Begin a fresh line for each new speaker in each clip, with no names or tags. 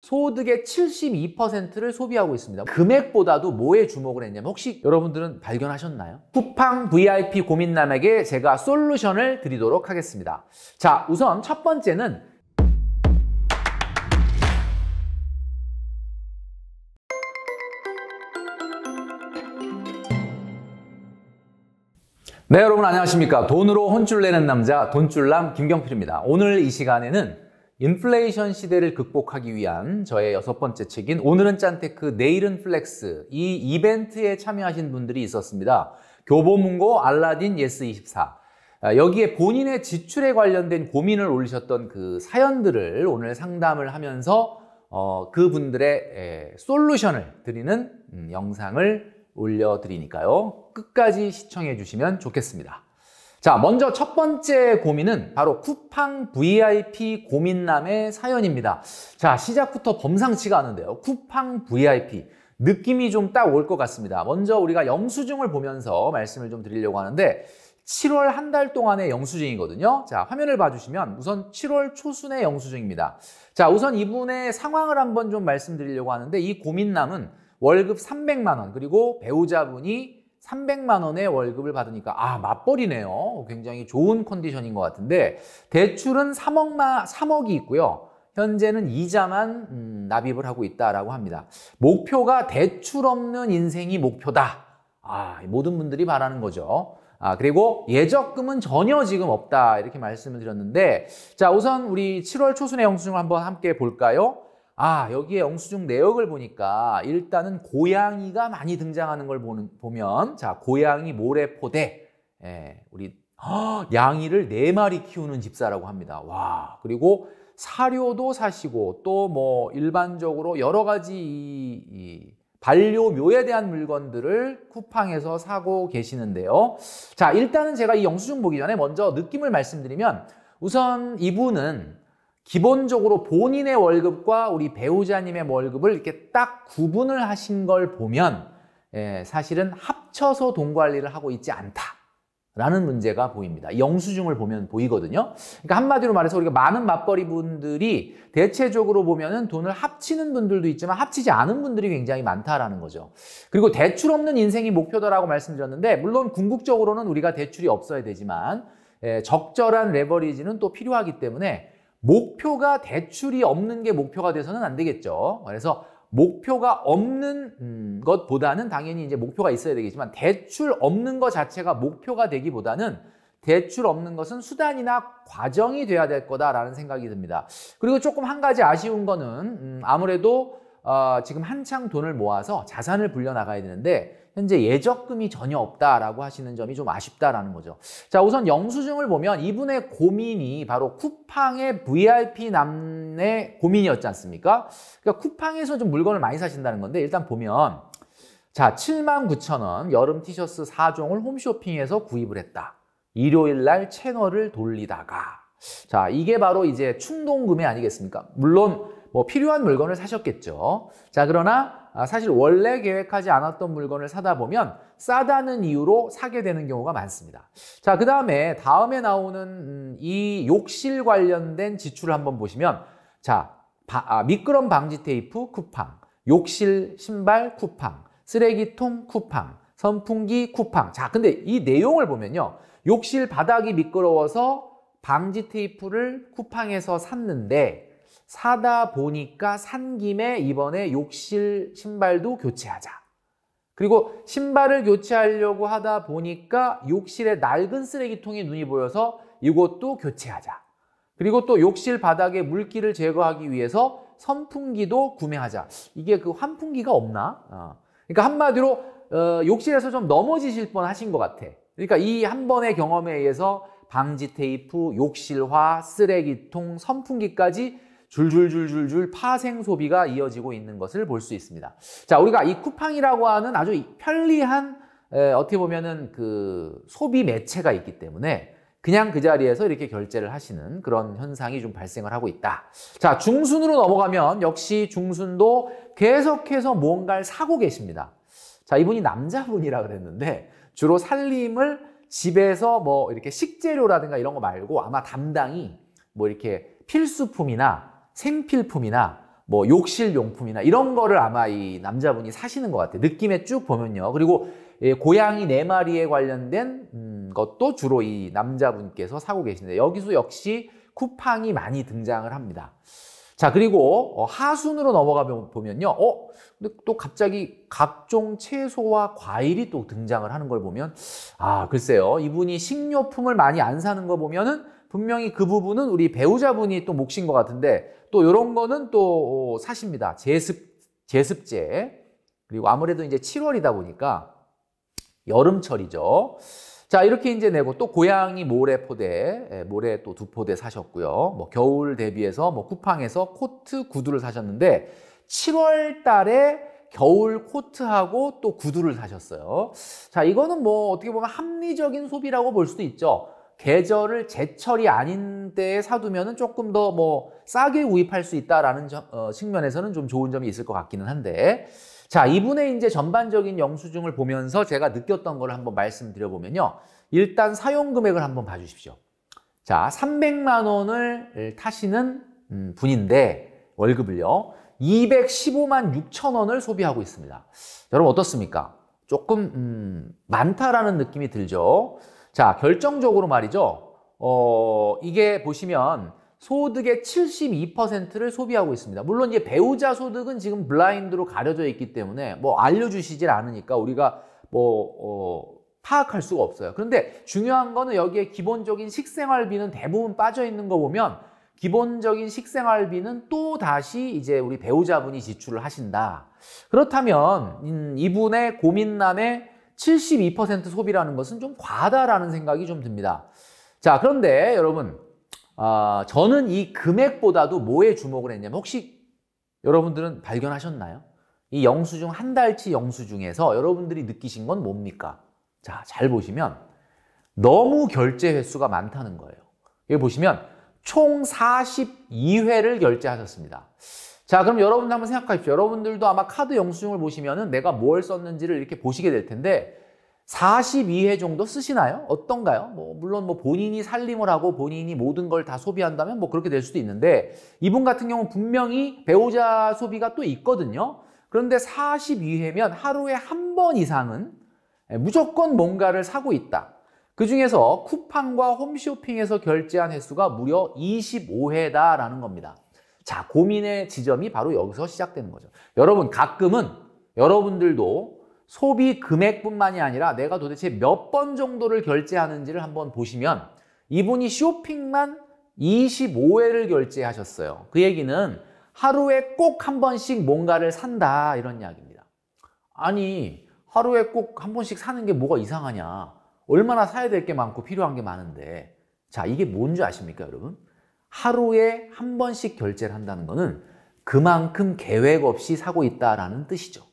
소득의 72%를 소비하고 있습니다. 금액보다도 뭐에 주목을 했냐면 혹시 여러분들은 발견하셨나요? 쿠팡 VIP 고민남에게 제가 솔루션을 드리도록 하겠습니다. 자, 우선 첫 번째는 네, 여러분 안녕하십니까? 돈으로 혼쭐 내는 남자 돈줄남 김경필입니다. 오늘 이 시간에는 인플레이션 시대를 극복하기 위한 저의 6번째 책인 오늘은 짠테크 내일은 플렉스 이 이벤트에 참여하신 분들이 있었습니다. 교보문고, 알라딘, 예스24 여기에 본인의 지출에 관련된 고민을 올리셨던 그 사연들을 오늘 상담을 하면서 그분들의 솔루션을 드리는 영상을 올려드리니까요. 끝까지 시청해 주시면 좋겠습니다. 자, 먼저 첫 번째 고민은 바로 쿠팡 VIP 고민남의 사연입니다. 자, 시작부터 범상치가 않은데요. 쿠팡 VIP. 느낌이 좀 딱 올 것 같습니다. 먼저 우리가 영수증을 보면서 말씀을 좀 드리려고 하는데 7월 한 달 동안의 영수증이거든요. 자, 화면을 봐주시면 우선 7월 초순의 영수증입니다. 자, 우선 이분의 상황을 한번 좀 말씀드리려고 하는데 이 고민남은 월급 300만 원 그리고 배우자분이 300만 원의 월급을 받으니까 맞벌이네요. 굉장히 좋은 컨디션인 것 같은데 대출은 3억이 있고요. 현재는 이자만 납입을 하고 있다라고 합니다. 목표가 대출 없는 인생이 목표다. 모든 분들이 바라는 거죠. 그리고 예적금은 전혀 지금 없다 이렇게 말씀을 드렸는데 자, 우선 우리 7월 초순의 영수증을 한번 함께 볼까요? 여기에 영수증 내역을 보니까 일단은 고양이가 많이 등장하는 걸 보면 자, 고양이 모래포대 우리 양이를 4마리 키우는 집사라고 합니다. 와, 그리고 사료도 사시고 또 뭐 일반적으로 여러 가지 이 반려묘에 대한 물건들을 쿠팡에서 사고 계시는데요. 자, 일단은 제가 이 영수증 보기 전에 먼저 느낌을 말씀드리면 우선 이분은 기본적으로 본인의 월급과 우리 배우자님의 월급을 이렇게 딱 구분을 하신 걸 보면 사실은 합쳐서 돈 관리를 하고 있지 않다라는 문제가 보입니다. 영수증을 보면 보이거든요. 그러니까 한마디로 말해서 우리가 많은 맞벌이 분들이 대체적으로 보면은 돈을 합치는 분들도 있지만 합치지 않은 분들이 굉장히 많다라는 거죠. 그리고 대출 없는 인생이 목표다라고 말씀드렸는데 물론 궁극적으로는 우리가 대출이 없어야 되지만 적절한 레버리지는 또 필요하기 때문에 목표가 대출이 없는 게 목표가 돼서는 안 되겠죠. 그래서 목표가 없는 것보다는 당연히 이제 목표가 있어야 되겠지만 대출 없는 것 자체가 목표가 되기보다는 대출 없는 것은 수단이나 과정이 돼야 될 거다라는 생각이 듭니다. 그리고 조금 한 가지 아쉬운 거는 아무래도 지금 한창 돈을 모아서 자산을 불려나가야 되는데 현재 예적금이 전혀 없다라고 하시는 점이 좀 아쉽다라는 거죠. 자, 우선 영수증을 보면 이분의 고민이 바로 쿠팡의 VIP 남의 고민이었지 않습니까? 그러니까 쿠팡에서 좀 물건을 많이 사신다는 건데 일단 보면 자, 79,000원 여름 티셔츠 4종을 홈쇼핑에서 구입을 했다. 일요일 날 채널을 돌리다가 자, 이게 바로 이제 충동 구매 아니겠습니까? 물론 뭐 필요한 물건을 사셨겠죠. 자, 그러나 사실 원래 계획하지 않았던 물건을 사다 보면 싸다는 이유로 사게 되는 경우가 많습니다. 자, 그 다음에 나오는 이 욕실 관련된 지출을 한번 보시면 자, 미끄럼 방지 테이프 쿠팡, 욕실 신발 쿠팡, 쓰레기통 쿠팡, 선풍기 쿠팡. 자, 근데 이 내용을 보면요. 욕실 바닥이 미끄러워서 방지 테이프를 쿠팡에서 샀는데 사다 보니까 산 김에 이번에 욕실 신발도 교체하자. 그리고 신발을 교체하려고 하다 보니까 욕실에 낡은 쓰레기통이 눈이 보여서 이것도 교체하자. 그리고 또 욕실 바닥에 물기를 제거하기 위해서 선풍기도 구매하자. 이게 그 환풍기가 없나? 그러니까 한마디로 욕실에서 좀 넘어지실 뻔 하신 것 같아. 그러니까 이 한 번의 경험에 의해서 방지 테이프, 욕실화, 쓰레기통, 선풍기까지 줄줄줄줄줄 파생 소비가 이어지고 있는 것을 볼 수 있습니다. 자, 우리가 이 쿠팡이라고 하는 아주 편리한 어떻게 보면은 그 소비 매체가 있기 때문에 그냥 그 자리에서 이렇게 결제를 하시는 그런 현상이 좀 발생을 하고 있다. 자, 중순으로 넘어가면 역시 중순도 계속해서 뭔가를 사고 계십니다. 자, 이분이 남자분이라 그랬는데 주로 살림을 집에서 뭐 이렇게 식재료라든가 이런 거 말고 아마 담당이 뭐 이렇게 필수품이나 생필품이나 뭐 욕실 용품이나 이런 거를 아마 이 남자분이 사시는 것 같아요. 느낌에 쭉 보면요. 그리고 고양이 4마리에 관련된 것도 주로 이 남자분께서 사고 계신데 여기서 역시 쿠팡이 많이 등장을 합니다. 자, 그리고 하순으로 넘어가 보면요. 근데 또 갑자기 각종 채소와 과일이 또 등장을 하는 걸 보면 글쎄요. 이분이 식료품을 많이 안 사는 거 보면은 분명히 그 부분은 우리 배우자분이 또 몫인 것 같은데 또 이런 거는 또 사십니다. 제습제. 그리고 아무래도 이제 7월이다 보니까 여름철이죠. 자, 이렇게 이제 내고 또 고양이 모래포대, 모래 또 2포대 사셨고요. 뭐 겨울 대비해서 뭐 쿠팡에서 코트, 구두를 사셨는데 7월 달에 겨울 코트하고 또 구두를 사셨어요. 자, 이거는 뭐 어떻게 보면 합리적인 소비라고 볼 수도 있죠. 계절을 제철이 아닌 때에 사두면은 조금 더 뭐 싸게 구입할 수 있다라는 측면에서는 좀 좋은 점이 있을 것 같기는 한데, 자, 이분의 이제 전반적인 영수증을 보면서 제가 느꼈던 걸 한번 말씀드려보면요. 일단 사용 금액을 한번 봐주십시오. 자, 300만 원을 타시는 분인데 월급을요. 215만 6천 원을 소비하고 있습니다. 여러분 어떻습니까? 조금 많다라는 느낌이 들죠. 자, 결정적으로 말이죠. 이게 보시면 소득의 72%를 소비하고 있습니다. 물론 이제 배우자 소득은 지금 블라인드로 가려져 있기 때문에 뭐 알려주시질 않으니까 우리가 뭐 파악할 수가 없어요. 그런데 중요한 거는 여기에 기본적인 식생활비는 대부분 빠져 있는 거 보면 기본적인 식생활비는 또 다시 이제 우리 배우자분이 지출을 하신다. 그렇다면 이분의 고민남의 72% 소비라는 것은 좀 과하다라는 생각이 좀 듭니다. 자, 그런데 여러분, 저는 이 금액보다도 뭐에 주목을 했냐면 혹시 여러분들은 발견하셨나요? 이 영수증 한 달치 영수증에서 여러분들이 느끼신 건 뭡니까? 자, 잘 보시면 너무 결제 횟수가 많다는 거예요. 여기 보시면 총 42회를 결제하셨습니다. 자, 그럼 여러분들 한번 생각하십시오. 여러분들도 아마 카드 영수증을 보시면은 내가 뭘 썼는지를 이렇게 보시게 될 텐데 42회 정도 쓰시나요? 어떤가요? 물론 본인이 살림을 하고 본인이 모든 걸 다 소비한다면 그렇게 될 수도 있는데 이분 같은 경우는 분명히 배우자 소비가 또 있거든요. 그런데 42회면 하루에 한 번 이상은 무조건 뭔가를 사고 있다. 그 중에서 쿠팡과 홈쇼핑에서 결제한 횟수가 무려 25회다라는 겁니다. 자, 고민의 지점이 바로 여기서 시작되는 거죠. 여러분, 가끔은 여러분들도 소비 금액뿐만이 아니라 내가 도대체 몇 번 정도를 결제하는지를 한번 보시면 이분이 쇼핑만 25회를 결제하셨어요. 그 얘기는 하루에 꼭 한 번씩 뭔가를 산다 이런 이야기입니다. 아니, 하루에 꼭 한 번씩 사는 게 뭐가 이상하냐. 얼마나 사야 될 게 많고 필요한 게 많은데. 자, 이게 뭔지 아십니까, 여러분? 하루에 한 번씩 결제를 한다는 거는 그만큼 계획 없이 사고 있다라는 뜻이죠.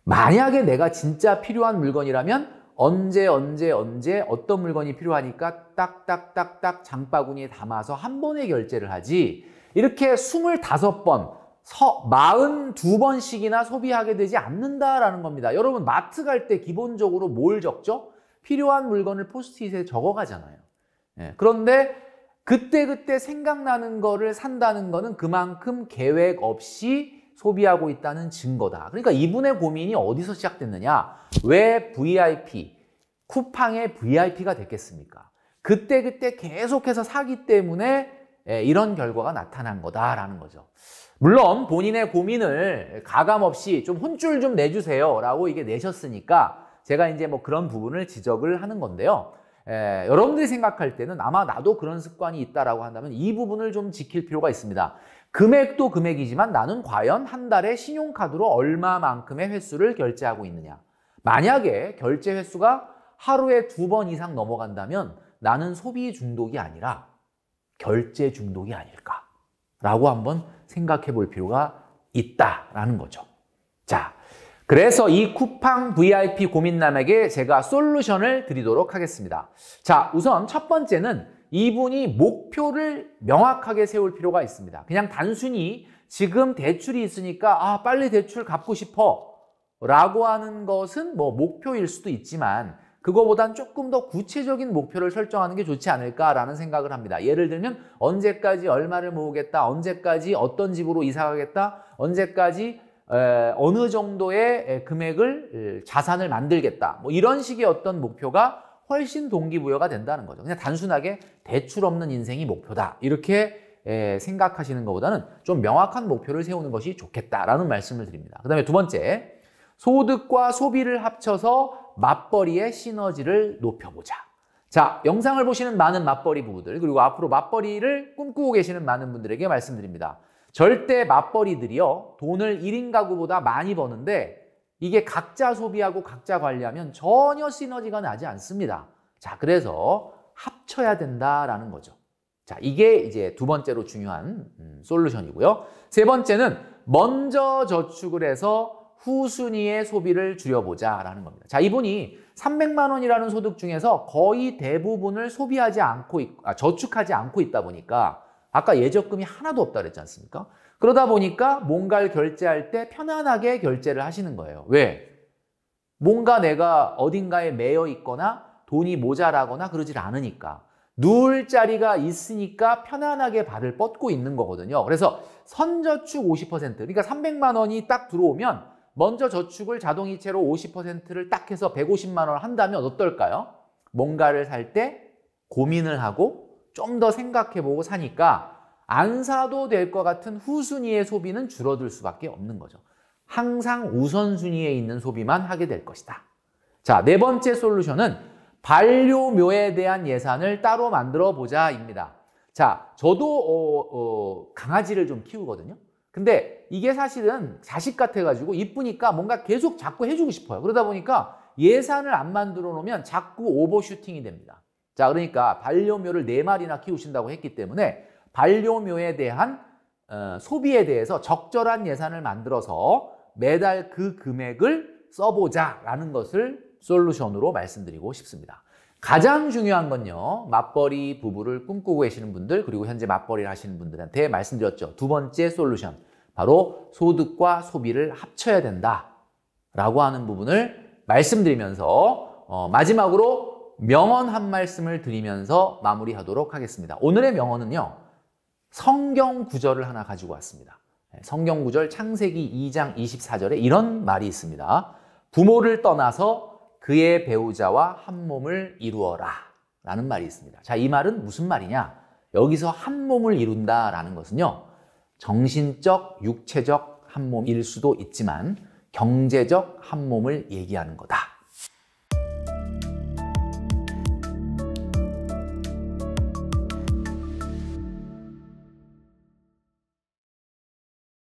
만약에 내가 진짜 필요한 물건이라면 언제 어떤 물건이 필요하니까 딱딱딱딱 장바구니에 담아서 한 번에 결제를 하지 이렇게 25번, 42번씩이나 소비하게 되지 않는다라는 겁니다. 여러분 마트 갈 때 기본적으로 뭘 적죠? 필요한 물건을 포스트잇에 적어가잖아요. 그런데 그때 생각나는 거를 산다는 거는 그만큼 계획 없이 소비하고 있다는 증거다. 그러니까 이분의 고민이 어디서 시작됐느냐? 왜 VIP, 쿠팡의 VIP가 됐겠습니까? 그때 계속해서 사기 때문에 이런 결과가 나타난 거다라는 거죠. 물론 본인의 고민을 가감없이 좀 혼쭐 좀 내주세요 라고 이게 내셨으니까 제가 이제 그런 부분을 지적을 하는 건데요. 여러분들이 생각할 때는 아마 나도 그런 습관이 있다라고 한다면 이 부분을 좀 지킬 필요가 있습니다. 금액도 금액이지만 나는 과연 한 달에 신용카드로 얼마만큼의 횟수를 결제하고 있느냐. 만약에 결제 횟수가 하루에 2번 이상 넘어간다면 나는 소비 중독이 아니라 결제 중독이 아닐까라고 한번 생각해 볼 필요가 있다라는 거죠. 자, 그래서 이 쿠팡 VIP 고민남에게 제가 솔루션을 드리도록 하겠습니다. 자, 우선 첫 번째는 이분이 목표를 명확하게 세울 필요가 있습니다. 그냥 단순히 지금 대출이 있으니까 빨리 대출 갚고 싶어 라고 하는 것은 목표일 수도 있지만 그거보단 조금 더 구체적인 목표를 설정하는 게 좋지 않을까라는 생각을 합니다. 예를 들면 언제까지 얼마를 모으겠다, 언제까지 어떤 집으로 이사 가겠다, 언제까지 어느 정도의 금액을 자산을 만들겠다. 뭐 이런 식의 어떤 목표가 훨씬 동기부여가 된다는 거죠. 그냥 단순하게 대출 없는 인생이 목표다. 이렇게 생각하시는 것보다는 좀 명확한 목표를 세우는 것이 좋겠다라는 말씀을 드립니다. 그 다음에 두 번째, 소득과 소비를 합쳐서 맞벌이의 시너지를 높여보자. 자, 영상을 보시는 많은 맞벌이 부부들, 그리고 앞으로 맞벌이를 꿈꾸고 계시는 많은 분들에게 말씀드립니다. 절대 맞벌이들이요, 돈을 1인 가구보다 많이 버는데 이게 각자 소비하고 각자 관리하면 전혀 시너지가 나지 않습니다. 자, 그래서 합쳐야 된다라는 거죠. 자, 이게 이제 두 번째로 중요한 솔루션이고요. 세 번째는 먼저 저축을 해서 후순위의 소비를 줄여보자라는 겁니다. 자, 이분이 300만 원이라는 소득 중에서 거의 대부분을 소비하지 않고 저축하지 않고 있다 보니까 아까 예적금이 하나도 없다 그랬지 않습니까? 그러다 보니까 뭔가를 결제할 때 편안하게 결제를 하시는 거예요. 왜? 뭔가 내가 어딘가에 매여 있거나 돈이 모자라거나 그러질 않으니까. 누울 자리가 있으니까 편안하게 발을 뻗고 있는 거거든요. 그래서 선저축 50%, 그러니까 300만 원이 딱 들어오면 먼저 저축을 자동이체로 50%를 딱 해서 150만 원을 한다면 어떨까요? 뭔가를 살 때 고민을 하고 좀 더 생각해보고 사니까 안 사도 될 것 같은 후순위의 소비는 줄어들 수밖에 없는 거죠. 항상 우선순위에 있는 소비만 하게 될 것이다. 자, 네 번째 솔루션은 반려묘에 대한 예산을 따로 만들어 보자입니다. 자, 저도 강아지를 좀 키우거든요. 근데 이게 사실은 자식 같아가지고 이쁘니까 뭔가 계속 자꾸 해주고 싶어요. 그러다 보니까 예산을 안 만들어 놓으면 자꾸 오버슈팅이 됩니다. 자, 그러니까 반려묘를 4마리나 키우신다고 했기 때문에 반려묘에 대한 소비에 대해서 적절한 예산을 만들어서 매달 그 금액을 써보자라는 것을 솔루션으로 말씀드리고 싶습니다. 가장 중요한 건요, 맞벌이 부부를 꿈꾸고 계시는 분들, 그리고 현재 맞벌이를 하시는 분들한테 말씀드렸죠. 두 번째 솔루션, 바로 소득과 소비를 합쳐야 된다라고 하는 부분을 말씀드리면서 마지막으로 명언 한 말씀을 드리면서 마무리하도록 하겠습니다. 오늘의 명언은요, 성경 구절을 하나 가지고 왔습니다. 성경 구절 창세기 2장 24절에 이런 말이 있습니다. 부모를 떠나서 그의 배우자와 한 몸을 이루어라 라는 말이 있습니다. 자, 이 말은 무슨 말이냐? 여기서 한 몸을 이룬다라는 것은요, 정신적, 육체적 한 몸일 수도 있지만 경제적 한 몸을 얘기하는 거다.